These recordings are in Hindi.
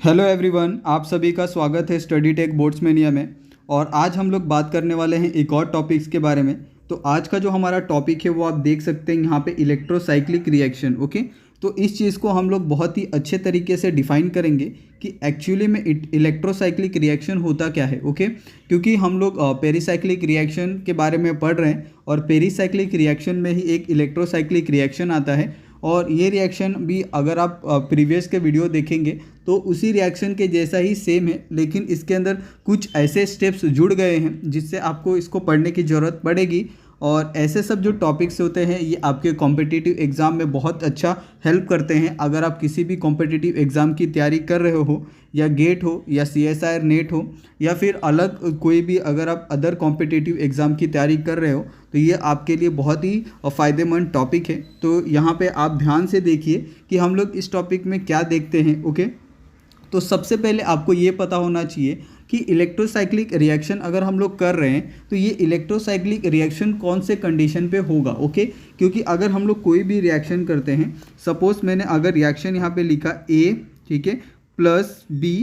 हेलो एवरीवन, आप सभी का स्वागत है स्टडी टेक बोर्ड्समैनिया में। और आज हम लोग बात करने वाले हैं एक और टॉपिक्स के बारे में। तो आज का जो हमारा टॉपिक है वो आप देख सकते हैं यहाँ पे इलेक्ट्रोसाइक्लिक रिएक्शन। ओके, तो इस चीज़ को हम लोग बहुत ही अच्छे तरीके से डिफाइन करेंगे कि एक्चुअली में इलेक्ट्रोसाइक्लिक रिएक्शन होता क्या है। ओके, क्योंकि हम लोग पेरिसाइक्लिक रिएक्शन के बारे में पढ़ रहे हैं और पेरिसाइक्लिक रिएक्शन में ही एक इलेक्ट्रोसाइक्लिक रिएक्शन आता है। और ये रिएक्शन भी अगर आप प्रीवियस के वीडियो देखेंगे तो उसी रिएक्शन के जैसा ही सेम है, लेकिन इसके अंदर कुछ ऐसे स्टेप्स जुड़ गए हैं जिससे आपको इसको पढ़ने की ज़रूरत पड़ेगी। और ऐसे सब जो टॉपिक्स होते हैं ये आपके कॉम्पिटिटिव एग्ज़ाम में बहुत अच्छा हेल्प करते हैं। अगर आप किसी भी कॉम्पिटिटिव एग्ज़ाम की तैयारी कर रहे हो, या गेट हो या CSIR नेट हो, या फिर अलग कोई भी अगर आप अदर कॉम्पिटिटिव एग्ज़ाम की तैयारी कर रहे हो, तो ये आपके लिए बहुत ही फ़ायदेमंद टॉपिक है। तो यहाँ पे आप ध्यान से देखिए कि हम लोग इस टॉपिक में क्या देखते हैं। ओके, तो सबसे पहले आपको ये पता होना चाहिए कि इलेक्ट्रोसाइक्लिक रिएक्शन अगर हम लोग कर रहे हैं तो ये इलेक्ट्रोसाइक्लिक रिएक्शन कौन से कंडीशन पे होगा। ओके, क्योंकि अगर हम लोग कोई भी रिएक्शन करते हैं, सपोज मैंने अगर रिएक्शन यहाँ पे लिखा A, ठीक है, प्लस B,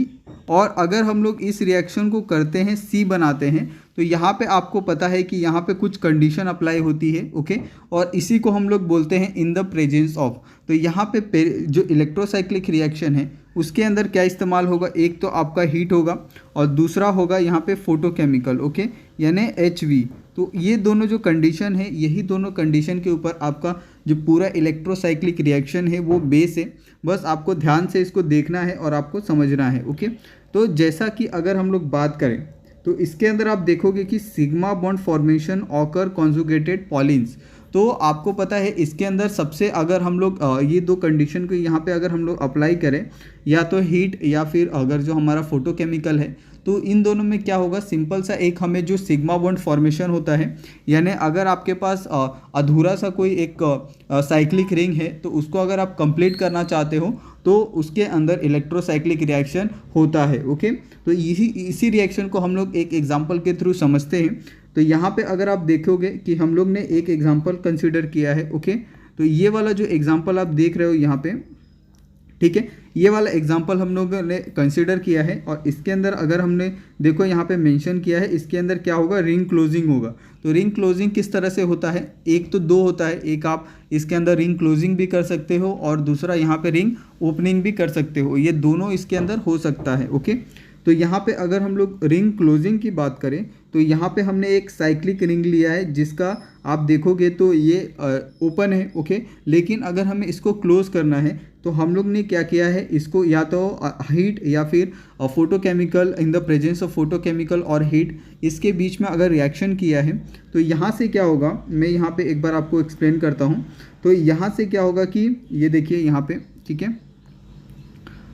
और अगर हम लोग इस रिएक्शन को करते हैं C बनाते हैं, तो यहाँ पे आपको पता है कि यहाँ पे कुछ कंडीशन अप्लाई होती है। ओके, और इसी को हम लोग बोलते हैं इन द प्रेजेंस ऑफ। तो यहाँ पे जो इलेक्ट्रोसाइक्लिक रिएक्शन है उसके अंदर क्या इस्तेमाल होगा, एक तो आपका हीट होगा और दूसरा होगा यहाँ पे फोटोकेमिकल। ओके, यानी HV। तो ये दोनों जो कंडीशन है, यही दोनों कंडीशन के ऊपर आपका जो पूरा इलेक्ट्रोसाइक्लिक रिएक्शन है वो बेस है। बस आपको ध्यान से इसको देखना है और आपको समझना है। ओके, तो जैसा कि अगर हम लोग बात करें तो इसके अंदर आप देखोगे कि sigma bond formation occur conjugated polyenes. तो आपको पता है इसके अंदर सबसे अगर हम लोग ये दो कंडीशन को यहाँ पे अगर हम लोग अप्लाई करें, या तो हीट या फिर अगर जो हमारा फोटोकेमिकल है, तो इन दोनों में क्या होगा, सिंपल सा एक हमें जो सिग्मा बॉन्ड फॉर्मेशन होता है, यानी अगर आपके पास अधूरा सा कोई एक साइक्लिक रिंग है तो उसको अगर आप कंप्लीट करना चाहते हो तो उसके अंदर इलेक्ट्रोसाइक्लिक रिएक्शन होता है। ओके, तो इसी रिएक्शन को हम लोग एक एग्जांपल के थ्रू समझते हैं। तो यहाँ पे अगर आप देखोगे कि हम लोग ने एक एग्जांपल कंसीडर किया है। ओके, तो ये वाला जो एग्जांपल आप देख रहे हो यहाँ पे, ठीक है, ये वाला एग्जांपल हम लोगों ने कंसीडर किया है। और इसके अंदर अगर हमने देखो यहाँ पे मेंशन किया है, इसके अंदर क्या होगा, रिंग क्लोजिंग होगा। तो रिंग क्लोजिंग किस तरह से होता है, एक तो दो होता है, एक आप इसके अंदर रिंग क्लोजिंग भी कर सकते हो और दूसरा यहाँ पे रिंग ओपनिंग भी कर सकते हो, ये दोनों इसके अंदर हो सकता है। ओके, तो यहाँ पे अगर हम लोग रिंग क्लोजिंग की बात करें तो यहाँ पे हमने एक साइक्लिक रिंग लिया है जिसका आप देखोगे तो ये ओपन है। ओके, लेकिन अगर हमें इसको क्लोज करना है तो हम लोग ने क्या किया है, इसको या तो हीट या फिर photochemical, in the presence of photochemical और हीट, इसके बीच में अगर रिएक्शन किया है तो यहाँ से क्या होगा, मैं यहाँ पे एक बार आपको एक्सप्लेन करता हूँ। तो यहाँ से क्या होगा कि ये देखिए यहाँ पे, ठीक है,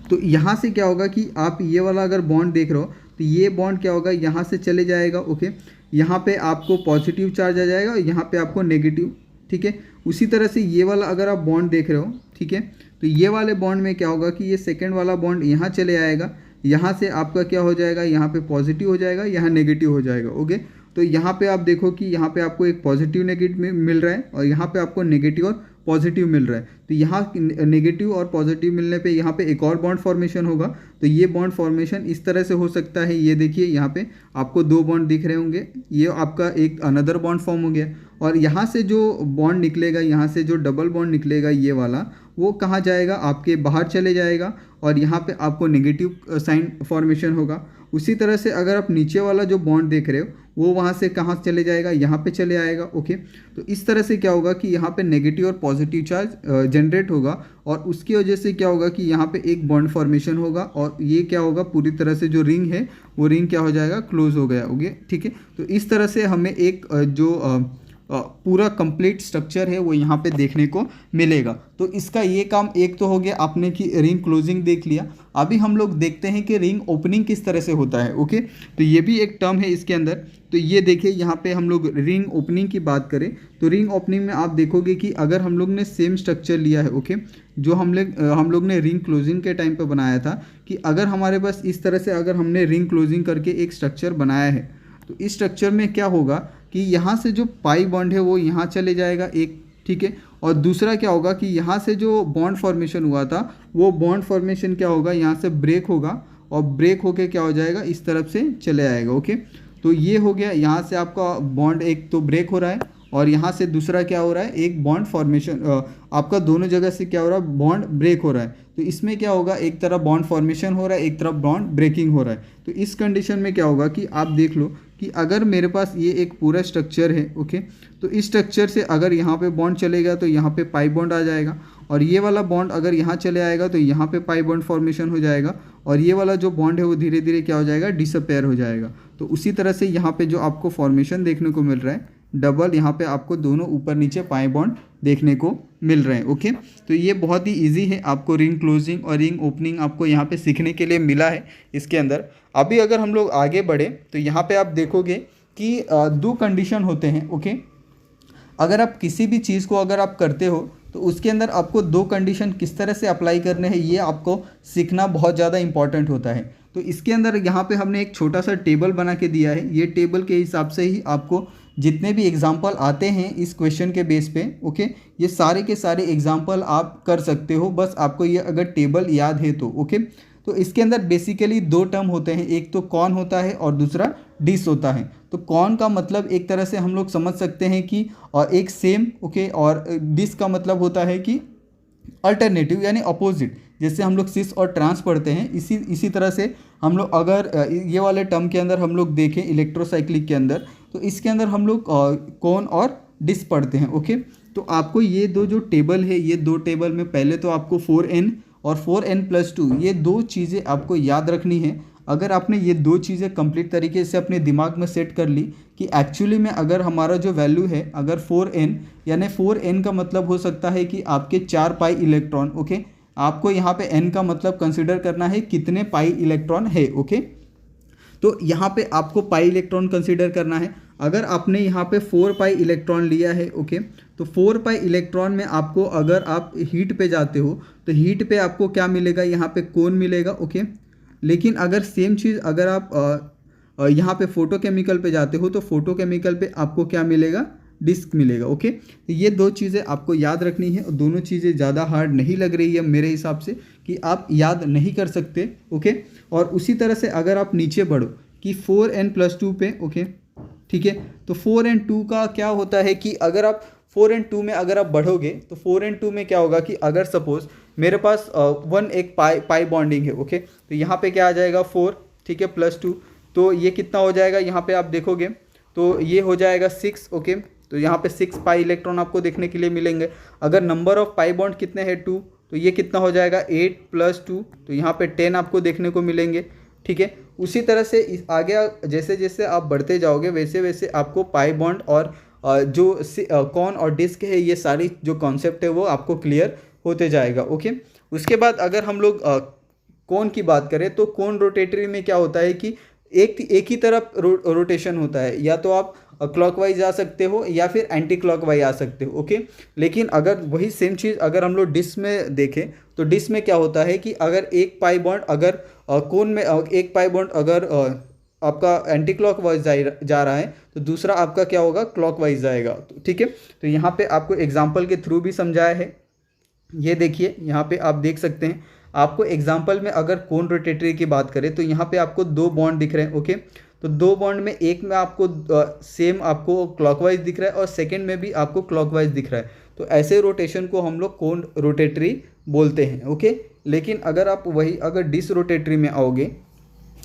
तो यहाँ से क्या होगा कि आप ये वाला अगर बॉन्ड देख रहे हो तो ये बॉन्ड क्या होगा, यहाँ से चले जाएगा। ओके, यहाँ पे आपको पॉजिटिव चार्ज आ जाएगा और यहाँ पे आपको नेगेटिव, ठीक है। उसी तरह से ये वाला अगर आप बॉन्ड देख रहे हो, ठीक है, तो ये वाले बॉन्ड में क्या होगा कि ये सेकेंड वाला बॉन्ड यहाँ चले आएगा, यहाँ से आपका क्या हो जाएगा, यहाँ पे पॉजिटिव हो जाएगा, यहाँ नेगेटिव हो जाएगा। ओके, तो यहाँ पे आप देखो कि यहाँ पे आपको एक पॉजिटिव नेगेटिव मिल रहा है और यहाँ पे आपको नेगेटिव और पॉजिटिव मिल रहा है। तो यहाँ नेगेटिव और पॉजिटिव मिलने पे यहाँ पे एक और बॉन्ड फॉर्मेशन होगा। तो ये बॉन्ड फॉर्मेशन इस तरह से हो सकता है, ये देखिए यहाँ पे आपको दो बॉन्ड दिख रहे होंगे, ये आपका एक अनदर बॉन्ड फॉर्म हो गया। और यहाँ से जो बॉन्ड निकलेगा, यहाँ से जो डबल बॉन्ड निकलेगा ये वाला, वो कहाँ जाएगा, आपके बाहर चले जाएगा और यहाँ पे आपको नेगेटिव साइन फॉर्मेशन होगा। उसी तरह से अगर आप नीचे वाला जो बॉन्ड देख रहे हो वो वहाँ से कहाँ चले जाएगा, यहाँ पे चले आएगा। ओके, तो इस तरह से क्या होगा कि यहाँ पे नेगेटिव और पॉजिटिव चार्ज जनरेट होगा और उसकी वजह से क्या होगा कि यहाँ पे एक बॉन्ड फॉर्मेशन होगा और ये क्या होगा, पूरी तरह से जो रिंग है वो रिंग क्या हो जाएगा, क्लोज हो गया। ओके, ठीक है, तो इस तरह से हमें एक जो पूरा कंप्लीट स्ट्रक्चर है वो यहाँ पे देखने को मिलेगा। तो इसका ये काम एक तो हो गया, आपने कि रिंग क्लोजिंग देख लिया। अभी हम लोग देखते हैं कि रिंग ओपनिंग किस तरह से होता है। ओके, तो ये भी एक टर्म है इसके अंदर। तो ये देखिए यहाँ पे हम लोग रिंग ओपनिंग की बात करें तो रिंग ओपनिंग में आप देखोगे कि अगर हम लोग ने सेम स्ट्रक्चर लिया है, ओके, जो हम लोग ने रिंग क्लोजिंग के टाइम पे बनाया था, कि अगर हमारे पास इस तरह से अगर हमने रिंग क्लोजिंग करके एक स्ट्रक्चर बनाया है तो इस स्ट्रक्चर में क्या होगा कि यहाँ से जो पाई बॉन्ड है वो यहाँ चले जाएगा एक, ठीक है, और दूसरा क्या होगा कि यहाँ से जो बॉन्ड फॉर्मेशन हुआ था वो बॉन्ड फॉर्मेशन क्या होगा, यहाँ से ब्रेक होगा और ब्रेक होके क्या हो जाएगा, इस तरफ से चले आएगा। ओके, तो ये हो गया, यहाँ से आपका बॉन्ड एक तो ब्रेक हो रहा है और यहाँ से दूसरा क्या हो रहा है, एक बॉन्ड फॉर्मेशन, आपका दोनों जगह से क्या हो रहा है, बॉन्ड ब्रेक हो रहा है। तो इसमें क्या होगा, एक तरफ बॉन्ड फॉर्मेशन हो रहा है, एक तरफ बॉन्ड ब्रेकिंग हो रहा है। तो इस कंडीशन में क्या होगा कि आप देख लो कि अगर मेरे पास ये एक पूरा स्ट्रक्चर है, ओके, तो इस स्ट्रक्चर से अगर यहाँ पे बॉन्ड चलेगा तो यहाँ पे पाई बॉन्ड आ जाएगा, और ये वाला बॉन्ड अगर यहाँ चले आएगा तो यहाँ पे पाई बॉन्ड फॉर्मेशन हो जाएगा, और ये वाला जो बॉन्ड है वो धीरे धीरे क्या हो जाएगा, डिसअपेयर हो जाएगा। तो उसी तरह से यहाँ पे जो आपको फॉर्मेशन देखने को मिल रहा है डबल, यहाँ पे आपको दोनों ऊपर नीचे पाई बॉन्ड देखने को मिल रहे हैं। ओके, तो ये बहुत ही इजी है, आपको रिंग क्लोजिंग और रिंग ओपनिंग आपको यहाँ पे सीखने के लिए मिला है इसके अंदर। अभी अगर हम लोग आगे बढ़े तो यहाँ पे आप देखोगे कि दो कंडीशन होते हैं। ओके, अगर आप किसी भी चीज़ को अगर आप करते हो तो उसके अंदर आपको दो कंडीशन किस तरह से अप्लाई करने हैं ये आपको सीखना बहुत ज़्यादा इंपॉर्टेंट होता है। तो इसके अंदर यहाँ पे हमने एक छोटा सा टेबल बना के दिया है, ये टेबल के हिसाब से ही आपको जितने भी एग्जाम्पल आते हैं इस क्वेश्चन के बेस पे, ओके, ये सारे के सारे एग्जाम्पल आप कर सकते हो, बस आपको ये अगर टेबल याद है तो। ओके, तो इसके अंदर बेसिकली दो टर्म होते हैं, एक तो कॉन होता है और दूसरा डिस होता है। तो कॉन का मतलब एक तरह से हम लोग समझ सकते हैं कि एक सेम, ओके, और डिस का मतलब होता है कि अल्टरनेटिव यानी अपोजिट। जैसे हम लोग सिस और ट्रांस पढ़ते हैं, इसी तरह से हम लोग अगर ये वाले टर्म के अंदर हम लोग देखें इलेक्ट्रोसाइक्लिक के अंदर, तो इसके अंदर हम लोग कॉन और डिस पढ़ते हैं। ओके, तो आपको ये दो जो टेबल है, ये दो टेबल में पहले तो आपको 4n और 4n+2 ये दो चीज़ें आपको याद रखनी है। अगर आपने ये दो चीज़ें कंप्लीट तरीके से अपने दिमाग में सेट कर ली कि एक्चुअली में अगर हमारा जो वैल्यू है अगर 4n, यानी 4n का मतलब हो सकता है कि आपके 4 पाई इलेक्ट्रॉन। ओके, आपको यहाँ पे n का मतलब कंसिडर करना है कितने पाई इलेक्ट्रॉन है। ओके, तो यहाँ पे आपको पाई इलेक्ट्रॉन कंसिडर करना है। अगर आपने यहाँ पे 4 पाई इलेक्ट्रॉन लिया है, ओके, तो 4 पाई इलेक्ट्रॉन में आपको अगर आप हीट पे जाते हो तो हीट पे आपको क्या मिलेगा, यहाँ पे कोन मिलेगा। ओके, लेकिन अगर सेम चीज़ अगर आप यहाँ पे फोटोकेमिकल पे जाते हो तो फोटोकेमिकल पे आपको क्या मिलेगा, डिस्क मिलेगा। ओके, तो ये दो चीज़ें आपको याद रखनी है, और दोनों चीज़ें ज़्यादा हार्ड नहीं लग रही है मेरे हिसाब से कि आप याद नहीं कर सकते। ओके, और उसी तरह से अगर आप नीचे बढ़ो कि 4n+2 पे, ओके, ठीक है, तो 4n2 का क्या होता है कि अगर आप 4n2 में अगर आप बढ़ोगे तो 4n2 में क्या होगा कि अगर सपोज मेरे पास एक पाई बॉन्डिंग है। ओके, तो यहाँ पे क्या आ जाएगा 4, ठीक है, +2, तो ये कितना हो जाएगा, यहाँ पे आप देखोगे तो ये हो जाएगा 6। ओके, तो यहाँ पे 6 पाई इलेक्ट्रॉन आपको देखने के लिए मिलेंगे। अगर नंबर ऑफ पाई बॉन्ड कितने हैं 2, तो ये कितना हो जाएगा 8 + 2, तो यहाँ पे 10 आपको देखने को मिलेंगे। ठीक है, उसी तरह से आगे जैसे जैसे आप बढ़ते जाओगे वैसे वैसे आपको पाई बॉन्ड और जो कॉन और डिस्क है ये सारी जो कॉन्सेप्ट है वो आपको क्लियर होते जाएगा। ओके, उसके बाद अगर हम लोग कोन की बात करें तो कोन रोटेटरी में क्या होता है कि एक ही तरफ रोटेशन होता है, या तो आप क्लॉकवाइज आ सकते हो या फिर एंटी क्लॉकवाइज आ सकते हो। ओके, लेकिन अगर वही सेम चीज़ अगर हम लोग डिस्क में देखें तो डिस्क में क्या होता है कि अगर एक पाई बॉन्ड अगर कोन में एक पाई बॉन्ड अगर आपका एंटी क्लॉकवाइज जा रहा है तो दूसरा आपका क्या होगा, क्लॉकवाइज जाएगा। तो ठीक है, तो यहाँ पे आपको एग्जाम्पल के थ्रू भी समझाया है। ये देखिए यहाँ पे आप देख सकते हैं, आपको एग्जाम्पल में अगर कोन रोटेटरी की बात करें तो यहाँ पे आपको 2 बॉन्ड दिख रहे हैं। ओके, तो 2 बॉन्ड में एक में आपको सेम आपको क्लॉकवाइज दिख रहा है और सेकंड में भी आपको क्लॉकवाइज दिख रहा है। तो ऐसे रोटेशन को हम लोग कोन रोटेटरी बोलते हैं। ओके, लेकिन अगर आप वही अगर डिस रोटेटरी में आओगे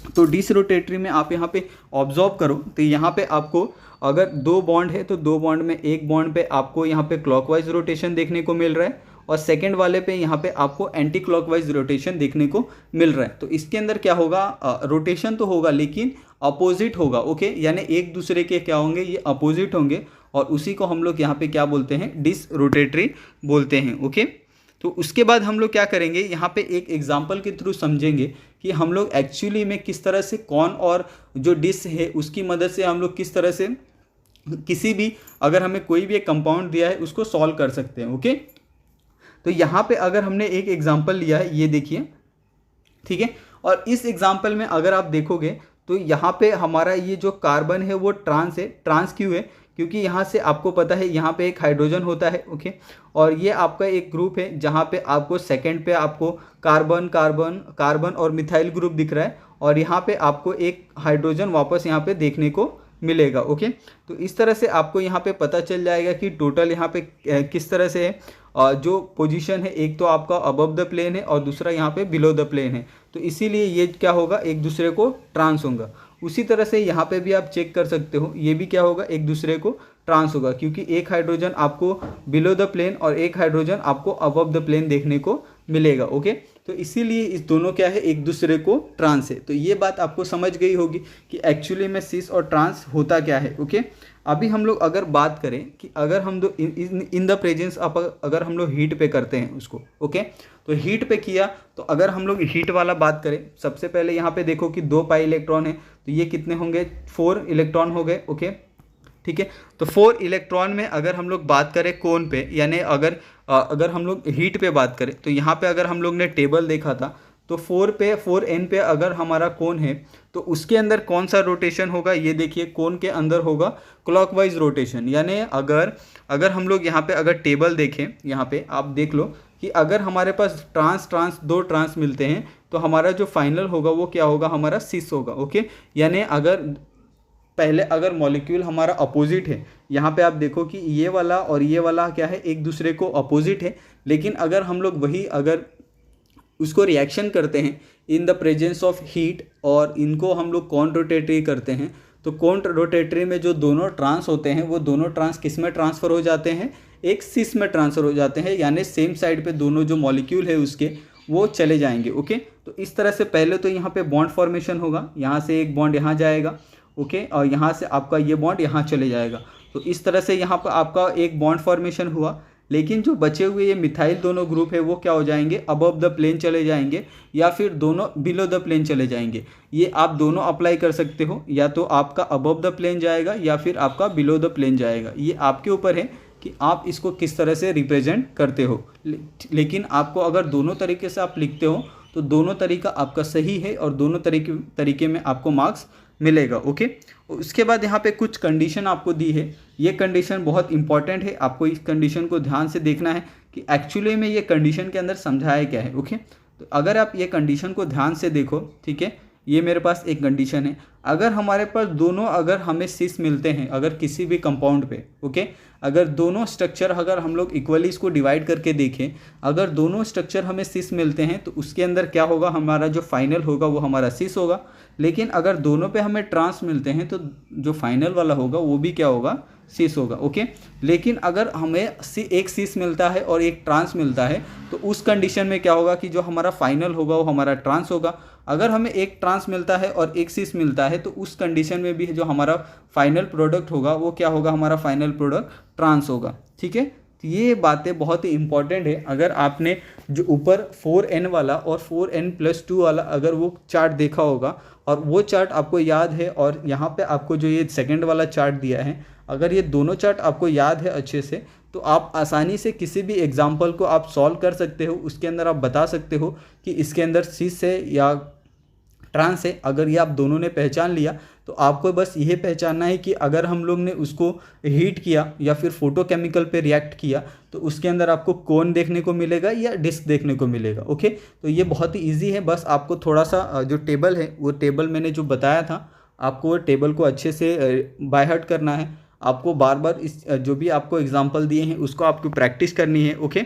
तो डिस रोटेटरी में आप यहाँ पे ऑब्जर्व करो तो यहाँ पे आपको अगर 2 बॉन्ड है तो 2 बॉन्ड में एक बॉन्ड पे आपको यहाँ पे क्लॉकवाइज रोटेशन देखने को मिल रहा है और सेकंड वाले पे यहाँ पे आपको एंटी क्लॉकवाइज रोटेशन देखने को मिल रहा है। तो इसके अंदर क्या होगा, रोटेशन तो होगा लेकिन अपोजिट होगा। ओके, यानी एक दूसरे के क्या होंगे, ये अपोजिट होंगे और उसी को हम लोग यहाँ पे क्या बोलते हैं, डिस रोटेटरी बोलते हैं। ओके, तो उसके बाद हम लोग क्या करेंगे, यहाँ पे एक एग्जाम्पल के थ्रू समझेंगे कि हम लोग एक्चुअली में किस तरह से कॉन और जो डिस है उसकी मदद से हम लोग किस तरह से किसी भी अगर हमें कोई भी एक कंपाउंड दिया है उसको सॉल्व कर सकते हैं। ओके, तो यहाँ पे अगर हमने एक एग्जाम्पल लिया है, ये देखिए, ठीक है, और इस एग्जाम्पल में अगर आप देखोगे तो यहाँ पे हमारा ये जो कार्बन है वो ट्रांस है। ट्रांस क्यों है, क्योंकि यहाँ से आपको पता है यहाँ पे एक हाइड्रोजन होता है, ओके। और ये आपका एक ग्रुप है जहाँ पे आपको सेकंड पे आपको कार्बन कार्बन कार्बन और मिथाइल ग्रुप दिख रहा है, और यहाँ पे आपको एक हाइड्रोजन वापस यहाँ पे देखने को मिलेगा, ओके। तो इस तरह से आपको यहाँ पे पता चल जाएगा कि टोटल यहाँ पे किस तरह से है। जो पोजीशन है, एक तो आपका अबव द प्लेन है और दूसरा यहाँ पे बिलो द प्लेन है, तो इसीलिए ये क्या होगा, एक दूसरे को ट्रांस होगा। उसी तरह से यहाँ पे भी आप चेक कर सकते हो, ये भी क्या होगा, एक दूसरे को ट्रांस होगा, क्योंकि एक हाइड्रोजन आपको बिलो द प्लेन और एक हाइड्रोजन आपको अबव द प्लेन देखने को मिलेगा, ओके। तो इसीलिए इस दोनों क्या है, एक दूसरे को ट्रांस है। तो ये बात आपको समझ गई होगी कि एक्चुअली में सिस और ट्रांस होता क्या है, ओके। अभी हम लोग अगर बात करें कि अगर हम लोग इन द प्रेजेंस ऑफ, अगर हम लोग हीट पे करते हैं उसको, ओके। तो हीट पे किया, तो अगर हम लोग हीट वाला बात करें, सबसे पहले यहाँ पे देखो कि 2 पाई इलेक्ट्रॉन है, तो ये कितने होंगे, 4 इलेक्ट्रॉन हो गए, ओके, ठीक है। तो 4 इलेक्ट्रॉन में अगर हम लोग बात करें कोन पे, यानी अगर हम लोग हीट पे बात करें, तो यहाँ पे अगर हम लोग ने टेबल देखा था, तो 4n पे अगर हमारा कोन है, तो उसके अंदर कौन सा रोटेशन होगा, ये देखिए, कोन के अंदर होगा क्लॉकवाइज रोटेशन। यानी अगर हम लोग यहाँ पे अगर टेबल देखें, यहाँ पे आप देख लो कि अगर हमारे पास ट्रांस 2 ट्रांस मिलते हैं, तो हमारा जो फाइनल होगा वो क्या होगा, हमारा सिस होगा, ओके। यानी अगर मॉलिक्यूल हमारा अपोजिट है, यहाँ पे आप देखो कि ये वाला और ये वाला क्या है, एक दूसरे को अपोजिट है, लेकिन अगर हम लोग अगर उसको रिएक्शन करते हैं in the presence of heat और इनको हम लोग कॉन रोटेटरी करते हैं, तो कॉन रोटेटरी में जो दोनों ट्रांस होते हैं वो दोनों ट्रांस किस में ट्रांसफ़र हो जाते हैं, एक सिस में ट्रांसफ़र हो जाते हैं, यानी सेम साइड पे दोनों जो मॉलिक्यूल है उसके वो चले जाएंगे, ओके। तो इस तरह से पहले तो यहाँ पे बॉन्ड फॉर्मेशन होगा, यहाँ से एक बॉन्ड यहाँ जाएगा, ओके, और यहाँ से आपका ये बॉन्ड यहाँ चले जाएगा। तो इस तरह से यहाँ पर आपका एक बॉन्ड फॉर्मेशन हुआ, लेकिन जो बचे हुए ये मिथाइल दोनों ग्रुप है वो क्या हो जाएंगे, अबव द प्लेन चले जाएंगे, या फिर दोनों बिलो द प्लेन चले जाएंगे। ये आप दोनों अप्लाई कर सकते हो, या तो आपका अबव द प्लेन जाएगा या फिर आपका बिलो द प्लेन जाएगा। ये आपके ऊपर है कि आप इसको किस तरह से रिप्रेजेंट करते हो। लेकिन आपको अगर दोनों तरीके से आप लिखते हो तो दोनों तरीका आपका सही है और दोनों तरीके में आपको मार्क्स मिलेगा, ओके। उसके बाद यहाँ पे कुछ कंडीशन आपको दी है, ये कंडीशन बहुत इंपॉर्टेंट है, आपको इस कंडीशन को ध्यान से देखना है कि एक्चुअली में ये कंडीशन के अंदर समझाया क्या है, ओके। तो अगर आप ये कंडीशन को ध्यान से देखो, ठीक है, ये मेरे पास एक कंडीशन है, अगर हमारे पास दोनों अगर हमें सिस मिलते हैं अगर किसी भी कंपाउंड पे, ओके, अगर दोनों स्ट्रक्चर अगर हम लोग इक्वली इसको डिवाइड करके देखें, अगर दोनों स्ट्रक्चर हमें सिस मिलते हैं तो उसके अंदर क्या होगा, हमारा जो फाइनल होगा वो हमारा सिस होगा। लेकिन अगर दोनों पे हमें ट्रांस मिलते हैं तो जो फाइनल वाला होगा वो भी क्या होगा, सिस होगा, ओके। लेकिन अगर हमें एक सिस मिलता है और एक ट्रांस मिलता है तो उस कंडीशन में क्या होगा कि जो हमारा फाइनल होगा वो हमारा ट्रांस होगा। अगर हमें एक ट्रांस मिलता है और एक सिस मिलता है तो उस कंडीशन में भी जो हमारा फाइनल प्रोडक्ट होगा वो क्या होगा, हमारा फाइनल प्रोडक्ट ट्रांस होगा, ठीक है। तो ये बातें बहुत ही इंपॉर्टेंट है। अगर आपने जो ऊपर 4n वाला और 4n+2 वाला अगर वो चार्ट देखा होगा और वो चार्ट आपको याद है, और यहाँ पे आपको जो ये सेकंड वाला चार्ट दिया है, अगर ये दोनों चार्ट आपको याद है अच्छे से, तो आप आसानी से किसी भी एग्जाम्पल को आप सॉल्व कर सकते हो। उसके अंदर आप बता सकते हो कि इसके अंदर सिस है या ट्रांस है। अगर ये आप दोनों ने पहचान लिया तो आपको बस यह पहचानना है कि अगर हम लोग ने उसको हीट किया या फिर फोटोकेमिकल पे रिएक्ट किया तो उसके अंदर आपको कोन देखने को मिलेगा या डिस्क देखने को मिलेगा, ओके। तो ये बहुत ही ईजी है, बस आपको थोड़ा सा जो टेबल है वो टेबल मैंने जो बताया था आपको वो टेबल को अच्छे से बाय हार्ट करना है। आपको बार बार इस जो भी आपको एग्जांपल दिए हैं उसको आपको प्रैक्टिस करनी है, ओके।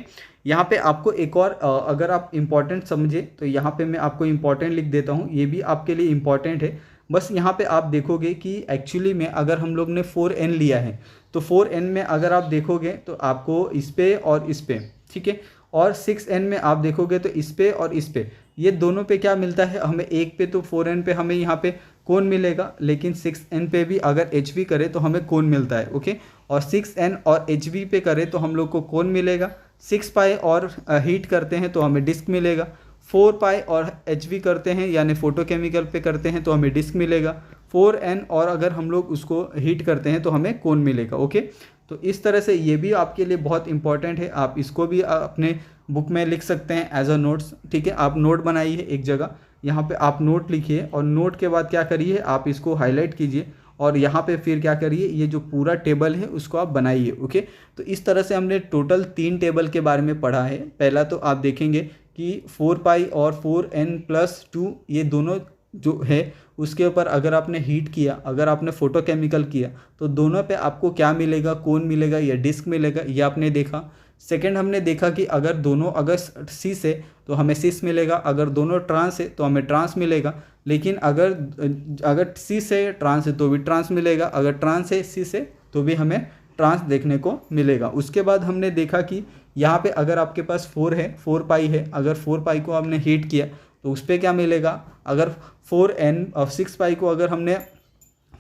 यहाँ पे आपको एक और अगर आप इम्पॉर्टेंट समझे तो यहाँ पे मैं आपको इम्पॉर्टेंट लिख देता हूँ, ये भी आपके लिए इम्पॉर्टेंट है। बस यहाँ पे आप देखोगे कि एक्चुअली में अगर हम लोग ने 4n लिया है तो 4n में अगर आप देखोगे तो आपको इस पे और इस पे, ठीक है, और 6n में आप देखोगे तो इस पे और इस पे, ये दोनों पे क्या मिलता है हमें, एक पे तो 4n पे हमें यहाँ पे कोन मिलेगा, लेकिन 6n पे भी अगर HV करे तो हमें कोन मिलता है, ओके। और 6n और HV पे करे तो हम लोग को कोन मिलेगा, 6 पाई और हीट करते हैं तो हमें डिस्क मिलेगा, 4 पाई और HV करते हैं यानी फोटोकेमिकल पे करते हैं तो हमें डिस्क मिलेगा, 4n और अगर हम लोग उसको हीट करते हैं तो हमें कोन मिलेगा, ओके। तो इस तरह से ये भी आपके लिए बहुत इंपॉर्टेंट है, आप इसको भी अपने बुक में लिख सकते हैं एज अ नोट्स, ठीक है। आप नोट बनाइए एक जगह, यहाँ पे आप नोट लिखिए और नोट के बाद क्या करिए, आप इसको हाईलाइट कीजिए और यहाँ पे फिर क्या करिए, ये जो पूरा टेबल है उसको आप बनाइए। ओके, तो इस तरह से हमने टोटल 3 टेबल के बारे में पढ़ा है। पहला तो आप देखेंगे कि 4 पाई और 4n+2 ये दोनों जो है उसके ऊपर अगर आपने हीट किया, अगर आपने फोटोकेमिकल किया तो दोनों पे आपको क्या मिलेगा, कोन मिलेगा या डिस्क मिलेगा, ये आपने देखा। सेकंड हमने देखा कि अगर दोनों अगर सिस है तो हमें सिस मिलेगा, अगर दोनों ट्रांस है तो हमें ट्रांस मिलेगा। लेकिन अगर सिस है ट्रांस है तो भी ट्रांस मिलेगा, अगर ट्रांस है सिस है तो भी हमें ट्रांस देखने को मिलेगा। उसके बाद हमने देखा कि यहाँ पे अगर आपके पास 4 है, 4 पाई है, अगर 4 पाई को आपने हीट किया तो उस पर क्या मिलेगा। अगर 6 पाई को अगर हमने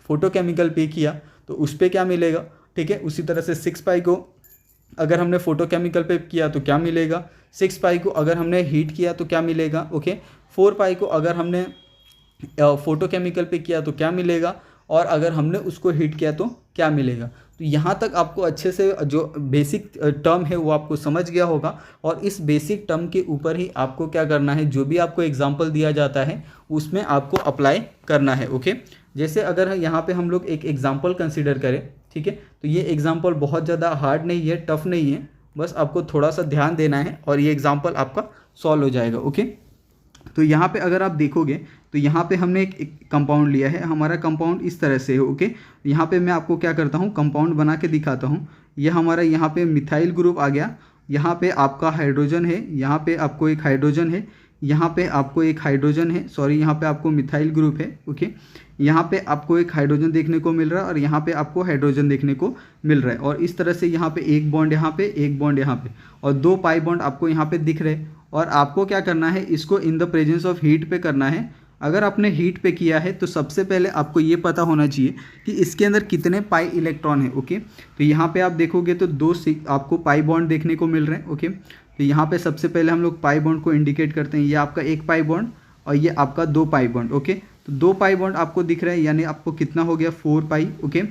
फोटोकेमिकल पे किया तो उस पर क्या मिलेगा। ठीक है, उसी तरह से 6 पाई को अगर हमने फोटोकेमिकल पे किया तो क्या मिलेगा, 6 पाई को अगर हमने हीट किया तो क्या मिलेगा। ओके, 4 पाई को अगर हमने फोटोकेमिकल पे किया तो क्या मिलेगा, और अगर हमने उसको हीट किया तो क्या मिलेगा। तो यहाँ तक आपको अच्छे से जो बेसिक टर्म है वो आपको समझ गया होगा, और इस बेसिक टर्म के ऊपर ही आपको क्या करना है, जो भी आपको एग्जांपल दिया जाता है उसमें आपको अप्लाई करना है। ओके, जैसे अगर यहाँ पे हम लोग एक एग्जांपल कंसीडर करें, ठीक है, तो ये एग्जांपल बहुत ज़्यादा हार्ड नहीं है, टफ नहीं है, बस आपको थोड़ा सा ध्यान देना है और ये एग्जांपल आपका सॉल्व हो जाएगा। ओके, तो यहाँ पे अगर आप देखोगे तो यहाँ पे हमने एक कंपाउंड लिया है, हमारा कंपाउंड इस तरह से है। ओके, यहाँ पे मैं आपको क्या करता हूँ, कंपाउंड बना के दिखाता हूँ। ये हमारा यहाँ पे मिथाइल ग्रुप आ गया, यहाँ पे आपका हाइड्रोजन है, यहाँ पे आपको एक हाइड्रोजन है, यहाँ पे आपको एक हाइड्रोजन है, सॉरी यहाँ पे आपको मिथाइल ग्रुप है। ओके, यहाँ पे आपको एक हाइड्रोजन देखने को मिल रहा है और यहाँ पे आपको हाइड्रोजन देखने को मिल रहा है, और इस तरह से यहाँ पे एक बॉन्ड यहाँ पे, एक बॉन्ड यहाँ पे, और 2 पाई बॉन्ड आपको यहाँ पे दिख रहे। और आपको क्या करना है, इसको in the presence of heat पे करना है। अगर आपने हीट पे किया है तो सबसे पहले आपको ये पता होना चाहिए कि इसके अंदर कितने पाई इलेक्ट्रॉन है। ओके, तो यहाँ पे आप देखोगे तो 2 आपको पाई बॉन्ड देखने को मिल रहे हैं। ओके, तो यहाँ पे सबसे पहले हम लोग पाई बॉन्ड को इंडिकेट करते हैं, ये आपका 1 पाई बॉन्ड और ये आपका 2 पाई बॉन्ड। ओके, तो 2 पाई बॉन्ड आपको दिख रहा है, यानी आपको कितना हो गया, 4 पाई। ओके,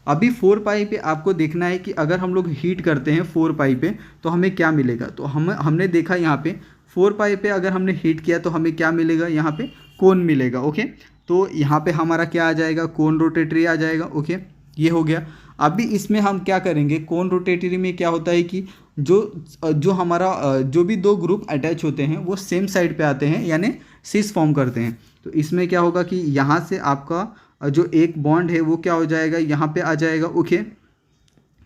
अभी 4 पाई पे आपको देखना है कि अगर हम लोग हीट करते हैं 4 पाई पे तो हमें क्या मिलेगा। तो हमने देखा यहाँ पे 4 पाई पे अगर हमने हीट किया तो हमें क्या मिलेगा, यहाँ पे कोन मिलेगा। ओके, तो यहाँ पे हमारा क्या आ जाएगा, कोन रोटेटरी आ जाएगा। ओके, ये हो गया। अभी इसमें हम क्या करेंगे, कोन रोटेटरी में क्या होता है कि जो हमारा जो भी 2 ग्रुप अटैच होते हैं वो सेम साइड पे आते हैं, यानी सिस फॉर्म करते हैं। तो इसमें क्या होगा कि यहाँ से आपका जो एक बॉन्ड है वो क्या हो जाएगा, यहाँ पे आ जाएगा। ओके,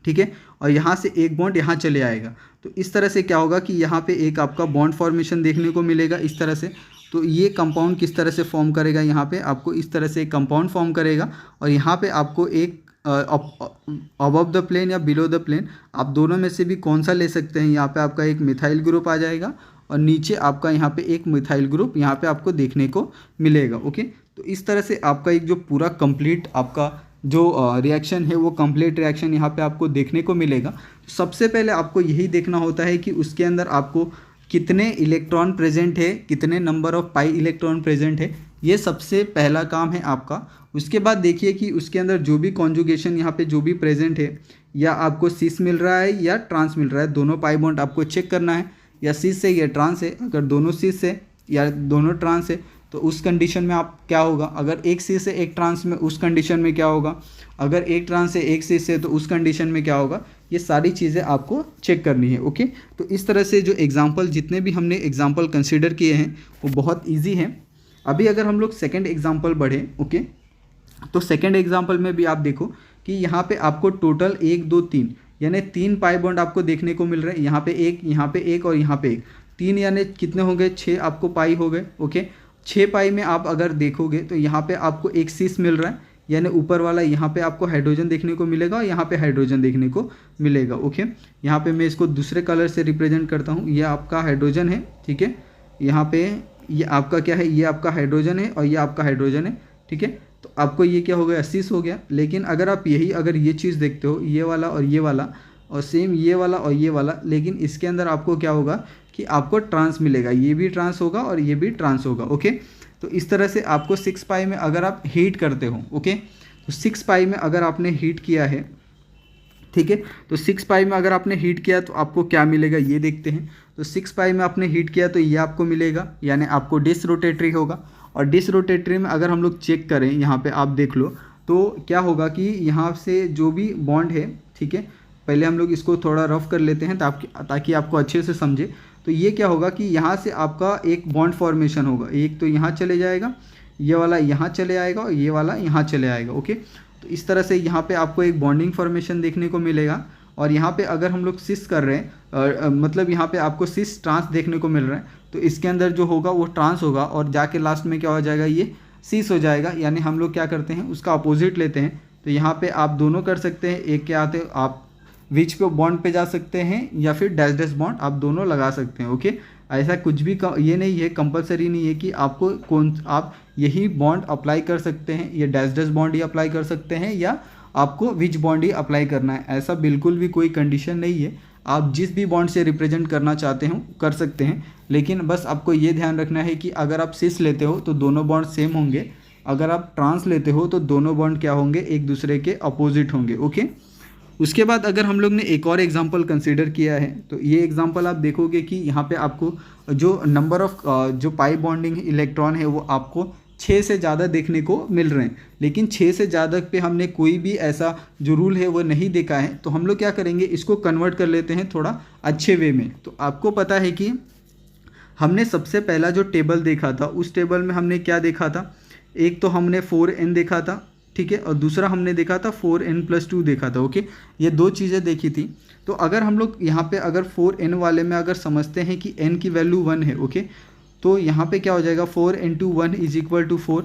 ठीक है, और यहाँ से एक बॉन्ड यहाँ चले आएगा। तो इस तरह से क्या होगा कि यहाँ पे एक आपका बॉन्ड फॉर्मेशन देखने को मिलेगा इस तरह से। तो ये कंपाउंड किस तरह से फॉर्म करेगा, यहाँ पे आपको इस तरह से एक कंपाउंड फॉर्म करेगा, और यहाँ पे आपको एक अबव द प्लेन या बिलो द प्लेन, आप दोनों में से भी कौन सा ले सकते हैं। यहाँ पे आपका एक मिथाइल ग्रुप आ जाएगा और नीचे आपका यहाँ पे एक मिथाइल ग्रुप यहाँ पे आपको देखने को मिलेगा। ओके, तो इस तरह से आपका एक जो पूरा कंप्लीट आपका जो रिएक्शन है वो कंप्लीट रिएक्शन यहाँ पे आपको देखने को मिलेगा। सबसे पहले आपको यही देखना होता है कि उसके अंदर आपको कितने इलेक्ट्रॉन प्रेजेंट है, कितने number of pi electron present है, ये सबसे पहला काम है आपका। उसके बाद देखिए कि उसके अंदर जो भी कॉन्जुगेशन यहाँ पे जो भी प्रेजेंट है, या आपको सिस मिल रहा है या ट्रांस मिल रहा है, दोनों पाई बॉन्ड आपको चेक करना है, या सिस है या ट्रांस है। अगर दोनों सिस है या दोनों ट्रांस है तो उस कंडीशन में आप क्या होगा, अगर एक सिस है एक ट्रांस में उस कंडीशन में क्या होगा, अगर एक ट्रांस है एक सिस है तो उस कंडीशन में क्या होगा, ये सारी चीज़ें आपको चेक करनी है। ओके, तो इस तरह से जो एग्जांपल जितने भी हमने एग्जांपल कंसीडर किए हैं वो बहुत इजी हैं। अभी अगर हम लोग सेकंड एग्जांपल बढ़ें, ओके, तो सेकंड एग्जांपल में भी आप देखो कि यहाँ पे आपको टोटल 1 2 3 यानी 3 पाई बॉन्ड आपको देखने को मिल रहे हैं। यहाँ पे एक और यहाँ पे एक, 3 यानी कितने हो गए, 6 आपको पाई हो गए। ओके, 6 पाई में आप अगर देखोगे तो यहाँ पे आपको एक सिस मिल रहा है, यानी ऊपर वाला यहाँ पे आपको हाइड्रोजन देखने को मिलेगा और यहाँ पे हाइड्रोजन देखने को मिलेगा। ओके, यहाँ पे मैं इसको दूसरे कलर से रिप्रेजेंट करता हूँ, ये आपका हाइड्रोजन है, ठीक है, यहाँ पे ये आपका क्या है, ये आपका हाइड्रोजन है और ये आपका हाइड्रोजन है, ठीक है। तो आपको ये क्या हो गया, सिस हो गया। लेकिन अगर आप अगर ये चीज़ देखते हो, ये वाला और ये वाला और सेम ये वाला और ये वाला, लेकिन इसके अंदर आपको क्या होगा कि आपको ट्रांस मिलेगा, ये भी ट्रांस होगा और ये भी ट्रांस होगा। ओके, तो इस तरह से आपको 6 पाई में अगर आप हीट करते हो, ओके, तो 6 पाई में अगर आपने हीट किया है, ठीक है, तो 6 पाई में अगर आपने हीट किया तो आपको क्या मिलेगा ये देखते हैं। तो 6 पाई में आपने हीट किया तो ये आपको मिलेगा, यानी आपको डिस रोटेटरी होगा। और डिस रोटेटरी में अगर हम लोग चेक करें, यहाँ पे आप देख लो, तो क्या होगा कि यहाँ से जो भी बॉन्ड है, ठीक है, पहले हम लोग इसको थोड़ा रफ कर लेते हैं ताकि आपको अच्छे से समझे। तो ये क्या होगा कि यहाँ से आपका एक बॉन्ड फॉर्मेशन होगा, एक तो यहाँ चले जाएगा, ये वाला यहाँ चले आएगा और ये वाला यहाँ चले आएगा। ओके, तो इस तरह से यहाँ पे आपको एक बॉन्डिंग फॉर्मेशन देखने को मिलेगा। और यहाँ पे अगर हम लोग सिस कर रहे हैं, मतलब यहाँ पे आपको सिस ट्रांस देखने को मिल रहा है, तो इसके अंदर जो होगा वो ट्रांस होगा और जाके लास्ट में क्या हो जाएगा, ये सिस हो जाएगा। यानी हम लोग क्या करते हैं, उसका अपोजिट लेते हैं। तो यहाँ पे आप दोनों कर सकते हैं, एक क्या आते हैं, आप विच पे बॉन्ड पे जा सकते हैं या फिर डैश डैश बॉन्ड आप दोनों लगा सकते हैं। ओके, ऐसा कुछ भी ये नहीं है, कंपलसरी नहीं है कि आपको आप यही बॉन्ड अप्लाई कर सकते हैं, ये डैश डैश बॉन्ड ही अप्लाई कर सकते हैं या आपको विच बॉन्ड ही अप्लाई करना है, ऐसा बिल्कुल भी कोई कंडीशन नहीं है। आप जिस भी बॉन्ड से रिप्रेजेंट करना चाहते हो कर सकते हैं, लेकिन बस आपको ये ध्यान रखना है कि अगर आप सिस लेते हो तो दोनों बॉन्ड सेम होंगे, अगर आप ट्रांस लेते हो तो दोनों बॉन्ड क्या होंगे, एक दूसरे के अपोजिट होंगे। ओके, उसके बाद अगर हम लोग ने एक और एग्जांपल कंसीडर किया है, तो ये एग्जांपल आप देखोगे कि यहाँ पे आपको जो नंबर ऑफ जो पाई बॉन्डिंग इलेक्ट्रॉन है वो आपको 6 से ज़्यादा देखने को मिल रहे हैं, लेकिन 6 से ज़्यादा पे हमने कोई भी ऐसा जो रूल है वो नहीं देखा है। तो हम लोग क्या करेंगे, इसको कन्वर्ट कर लेते हैं थोड़ा अच्छे वे में। तो आपको पता है कि हमने सबसे पहला जो टेबल देखा था, उस टेबल में हमने क्या देखा था, एक तो हमने 4n देखा था, ठीक है, और दूसरा हमने देखा था 4n+2 देखा था। ओके, ये दो चीज़ें देखी थी। तो अगर हम लोग यहाँ पे अगर 4n वाले में अगर समझते हैं कि n की वैल्यू 1 है, ओके, तो यहाँ पे क्या हो जाएगा, 4 × 1 = 4।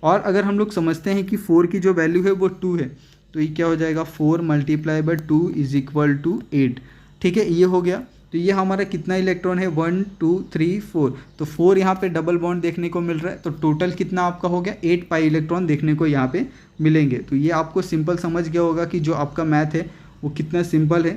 और अगर हम लोग समझते हैं कि 4 की जो वैल्यू है वो 2 है, तो ये क्या हो जाएगा, 4 × 2 = 8। ठीक है, ये हो गया। तो ये हमारा कितना इलेक्ट्रॉन है, 1 2 3 4। तो 4 यहाँ पे डबल बॉन्ड देखने को मिल रहा है, तो टोटल कितना आपका हो गया, 8 पाई इलेक्ट्रॉन देखने को यहाँ पे मिलेंगे। तो ये आपको सिंपल समझ गया होगा कि जो आपका मैथ है वो कितना सिंपल है।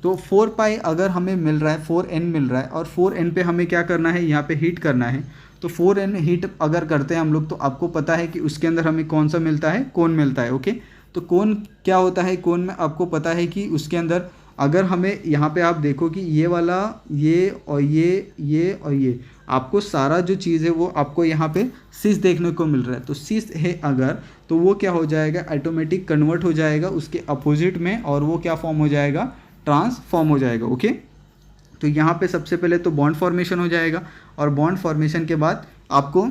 तो 4 पाई अगर हमें मिल रहा है, 4n मिल रहा है, और 4n पे हमें क्या करना है, यहाँ पे हीट करना है। तो 4n हीट अगर करते हैं हम लोग, तो आपको पता है कि उसके अंदर हमें कौन सा मिलता है, कोन मिलता है। ओके, तो कोन क्या होता है, कोन में आपको पता है कि उसके अंदर अगर हमें यहाँ पे आप देखो कि ये वाला, ये और ये और ये, आपको सारा जो चीज़ है वो आपको यहाँ पे सिस देखने को मिल रहा है। तो सिस है अगर, तो वो क्या हो जाएगा, ऑटोमेटिक कन्वर्ट हो जाएगा उसके अपोजिट में, और वो क्या फॉर्म हो जाएगा, ट्रांसफॉर्म हो जाएगा। ओके, तो यहाँ पे सबसे पहले तो बॉन्ड फॉर्मेशन हो जाएगा, और बॉन्ड फॉर्मेशन के बाद आपको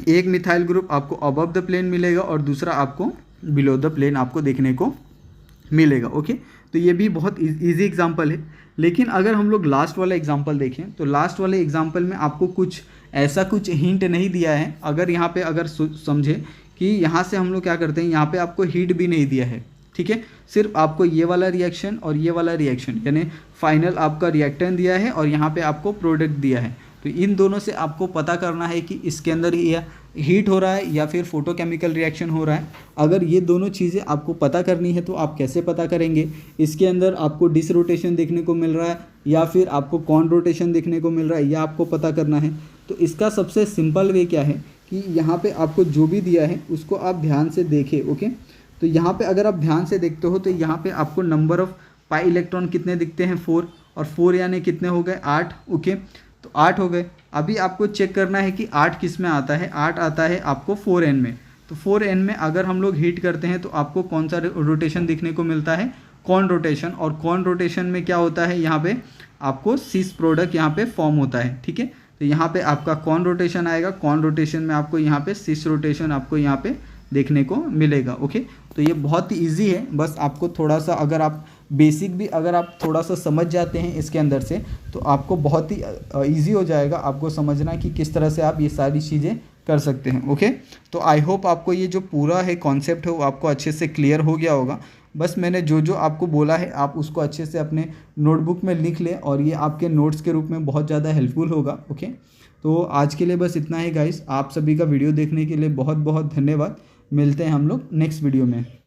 एक मिथाइल ग्रुप आपको अबव द प्लेन मिलेगा और दूसरा आपको बिलो द प्लेन आपको देखने को मिलेगा। ओके, तो ये भी बहुत इजी एग्जांपल है। लेकिन अगर हम लोग लास्ट वाला एग्जांपल देखें, तो लास्ट वाले एग्जांपल में आपको कुछ ऐसा कुछ हिंट नहीं दिया है। अगर यहाँ पे अगर समझे कि यहाँ से हम लोग क्या करते हैं, यहाँ पे आपको हीट भी नहीं दिया है, ठीक है, सिर्फ आपको ये वाला रिएक्शन और ये वाला रिएक्शन, यानी फाइनल आपका रिएक्टेंट दिया है और यहाँ पे आपको प्रोडक्ट दिया है। तो इन दोनों से आपको पता करना है कि इसके अंदर ये हीट हो रहा है या फिर फोटोकेमिकल रिएक्शन हो रहा है। अगर ये दोनों चीज़ें आपको पता करनी है तो आप कैसे पता करेंगे, इसके अंदर आपको डिस रोटेशन देखने को मिल रहा है या फिर आपको कॉन रोटेशन देखने को मिल रहा है, यह आपको पता करना है। तो इसका सबसे सिंपल वे क्या है कि यहाँ पे आपको जो भी दिया है उसको आप ध्यान से देखें। ओके, तो यहाँ पे अगर आप ध्यान से देखते हो तो यहाँ पे आपको नंबर ऑफ पाई इलेक्ट्रॉन कितने दिखते हैं, 4, और 4 यानी कितने हो गए, 8। ओके, तो 8 हो गए। अभी आपको चेक करना है कि 8 किस में आता है, 8 आता है आपको 4n में। तो 4n में अगर हम लोग हीट करते हैं तो आपको कौन सा रोटेशन देखने को मिलता है, कॉन रोटेशन। और कॉन रोटेशन में क्या होता है, यहाँ पे आपको सिस प्रोडक्ट यहाँ पे फॉर्म होता है। ठीक है, तो यहाँ पे आपका कॉन रोटेशन आएगा, कॉन रोटेशन में आपको यहाँ पे सिस रोटेशन आपको यहाँ पे देखने को मिलेगा। ओके, तो ये बहुत ही ईजी है, बस आपको थोड़ा सा अगर आप बेसिक भी अगर आप थोड़ा सा समझ जाते हैं इसके अंदर से, तो आपको बहुत ही ईजी हो जाएगा आपको समझना कि किस तरह से आप ये सारी चीज़ें कर सकते हैं। ओके, तो आई होप आपको ये जो पूरा है कॉन्सेप्ट है वो आपको अच्छे से क्लियर हो गया होगा। बस मैंने जो जो आपको बोला है आप उसको अच्छे से अपने नोटबुक में लिख लें और ये आपके नोट्स के रूप में बहुत ज़्यादा हेल्पफुल होगा। ओके, तो आज के लिए बस इतना ही गाइस। आप सभी का वीडियो देखने के लिए बहुत बहुत धन्यवाद। मिलते हैं हम लोग नेक्स्ट वीडियो में।